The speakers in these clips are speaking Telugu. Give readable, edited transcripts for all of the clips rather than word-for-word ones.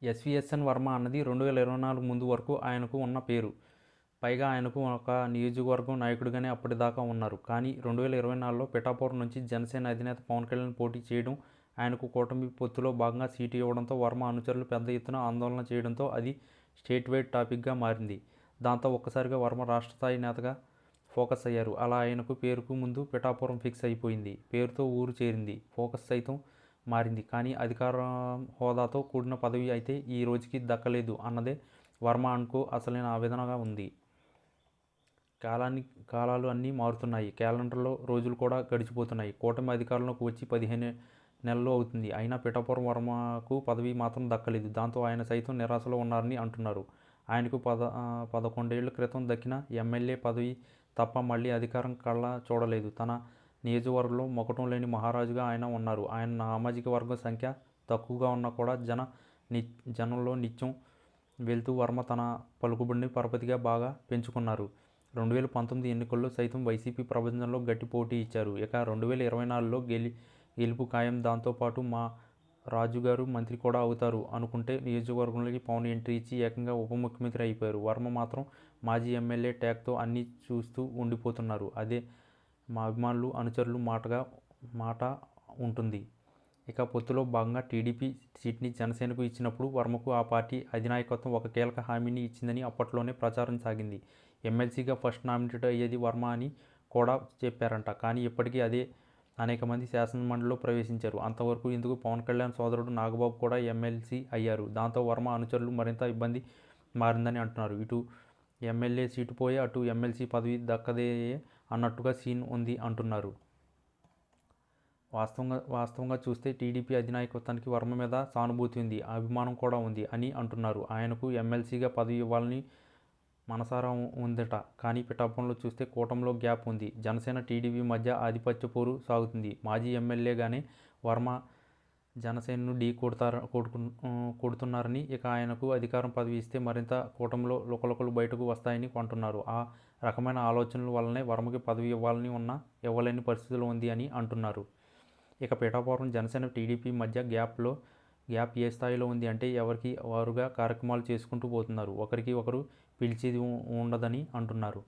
ఎస్విఎస్ఎన్ వర్మ అన్నది 2024 ముందు వరకు ఆయనకు ఉన్న పేరు. పైగా ఆయనకు ఒక నియోజకవర్గం నాయకుడిగానే అప్పటిదాకా ఉన్నారు. కానీ 2024లో పిఠాపురం నుంచి జనసేన అధినేత పవన్ కళ్యాణ్ పోటీ చేయడం, ఆయనకు కూటమి పొత్తులో భాగంగా సీటు ఇవ్వడంతో వర్మ అనుచరులు పెద్ద ఎత్తున ఆందోళన చేయడంతో అది స్టేట్ వైడ్ టాపిక్గా మారింది. దాంతో ఒక్కసారిగా వర్మ రాష్ట్ర స్థాయి నేతగా ఫోకస్ అయ్యారు. అలా ఆయనకు పేరుకు ముందు పిఠాపురం ఫిక్స్ అయిపోయింది. పేరుతో ఊరు చేరింది. ఫోకస్ సైతం మారింది. కానీ అధికార హోదాతో కూడిన పదవి అయితే ఈ రోజుకి దక్కలేదు అన్నదే వర్మ అనుకో అసలైన ఆవేదనగా ఉంది. కాలాలు అన్నీ మారుతున్నాయి. క్యాలెండర్లో రోజులు కూడా గడిచిపోతున్నాయి. కూటమి అధికారంలోకి వచ్చి 15 నెలలు అవుతుంది. అయినా పిఠాపురం వర్మకు పదవి మాత్రం దక్కలేదు. దాంతో ఆయన సైతం నిరాశలో ఉన్నారని అంటున్నారు. ఆయనకు 11 క్రితం దక్కిన ఎమ్మెల్యే పదవి తప్ప మళ్ళీ అధికారం కళ్ళ చూడలేదు. తన నియోజకవర్గంలో మొకటం లేని మహారాజుగా ఆయన ఉన్నారు. ఆయన సామాజిక వర్గం సంఖ్య తక్కువగా ఉన్నా కూడా జనంలో నిత్యం వెళ్తూ వర్మ తన పలుకుబడిని పరపతిగా బాగా పెంచుకున్నారు. 2019 ఎన్నికల్లో సైతం వైసీపీ ప్రభంజనంలో గట్టి పోటీ ఇచ్చారు. ఇక 2024లో గెలుపు ఖాయం. దాంతోపాటు మా రాజుగారు మంత్రి కూడా అవుతారు అనుకుంటే నియోజకవర్గంలోకి పవన్ ఎంట్రీ ఇచ్చి ఏకంగా ఉప ముఖ్యమంత్రి అయిపోయారు. వర్మ మాత్రం మాజీ ఎమ్మెల్యే ట్యాగ్తో అన్నీ చూస్తూ ఉండిపోతున్నారు. అదే మా అభిమానులు అనుచరులు మాట ఉంటుంది. ఇక పొత్తులో భాగంగా టీడీపీ సీట్ని జనసేనకు ఇచ్చినప్పుడు వర్మకు ఆ పార్టీ అధినాయకత్వం ఒక కీలక హామీని ఇచ్చిందని అప్పట్లోనే ప్రచారం సాగింది. ఎమ్మెల్సీగా ఫస్ట్ నామినేట్ అయ్యేది వర్మ అని కూడా చెప్పారంట. కానీ ఇప్పటికీ అనేక మంది శాసనమండలిలో ప్రవేశించారు. అంతవరకు ఎందుకు పవన్ కళ్యాణ్ సోదరుడు నాగబాబు కూడా ఎమ్మెల్సీ అయ్యారు. దాంతో వర్మ అనుచరులు మరింత ఇబ్బంది మారిందని అంటున్నారు. ఇటు ఎమ్మెల్యే సీటు పోయే, అటు ఎమ్మెల్సీ పదవి దక్కదే అన్నట్టుగా సీన్ ఉంది అంటున్నారు. వాస్తవంగా చూస్తే టీడీపీ అధినాయకత్వానికి వర్మ మీద సానుభూతి ఉంది, అభిమానం కూడా ఉంది అని అంటున్నారు. ఆయనకు ఎమ్మెల్సీగా పదవి ఇవ్వాలని మనసారా ఉందట. కానీ పిఠాపురంలో చూస్తే కూటమిలో గ్యాప్ ఉంది. జనసేన టీడీపీ మధ్య ఆధిపత్య పోరు సాగుతుంది. మాజీ ఎమ్మెల్యేగానే వర్మ జనసేనను కొడుతున్నారని, ఇక ఆయనకు అధికారం పదవి ఇస్తే మరింత కూటమిలో లుకలుకలు బయటకు వస్తాయని అంటున్నారు. ఆ రకమైన ఆలోచనల వల్లనే వర్మకి పదవి ఇవ్వాలని ఉన్నా ఇవ్వలేని పరిస్థితులు ఉంది అని అంటున్నారు. ఇక పిఠాపురం జనసేన టీడీపీ మధ్య గ్యాప్ ఏ స్థాయిలో ఉంది అంటే ఎవరికి వారుగా కార్యక్రమాలు చేసుకుంటూ పోతున్నారు. ఒకరికి ఒకరు పిలిచేది ఉండదని అంటున్నారు.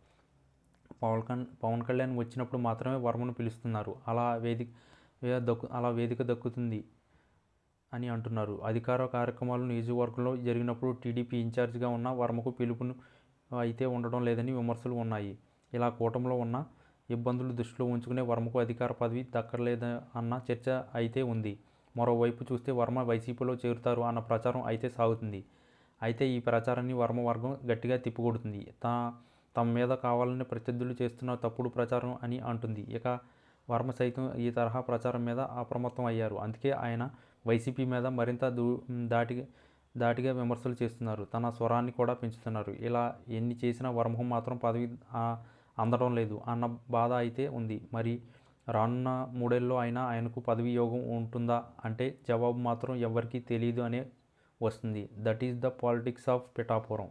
పవన్ కళ్యాణ్ వచ్చినప్పుడు మాత్రమే వర్మను పిలుస్తున్నారు. అలా వేదిక దక్కుతుంది అని అంటున్నారు. అధికార కార్యక్రమాలు నియోజకవర్గంలో జరిగినప్పుడు టీడీపీ ఇన్ఛార్జిగా ఉన్న వర్మకు పిలుపును అయితే ఉండడం లేదని విమర్శలు ఉన్నాయి. ఇలా కూటమిలో ఉన్న ఇబ్బందులు దృష్టిలో ఉంచుకునే వర్మకు అధికార పదవి దక్కలేదన్న చర్చ అయితే ఉంది. మరోవైపు చూస్తే వర్మ వైసీపీలో చేరుతారు అన్న ప్రచారం అయితే సాగుతుంది. అయితే ఈ ప్రచారాన్ని వర్మ వర్గం గట్టిగా తిప్పికొడుతుంది. తమ మీద కావాలని ప్రత్యర్థులు చేస్తున్న తప్పుడు ప్రచారం అని అంటుంది. ఇక వర్మ సైతం ఈ తరహా ప్రచారం మీద అప్రమత్తం అయ్యారు. అందుకే ఆయన వైసీపీ మీద మరింత దాటిగా విమర్శలు చేస్తున్నారు. తన స్వరాన్ని కూడా పెంచుతున్నారు. ఇలా ఎన్ని చేసినా వర్మకు మాత్రం పదవి అందడం లేదు అన్న బాధ అయితే ఉంది. మరి రానున్న 3 ఏళ్ళలో అయినా ఆయనకు పదవి యోగం ఉంటుందా అంటే జవాబు మాత్రం ఎవ్వరికీ తెలియదు అనే వస్తుంది. That is the politics of Pithapuram.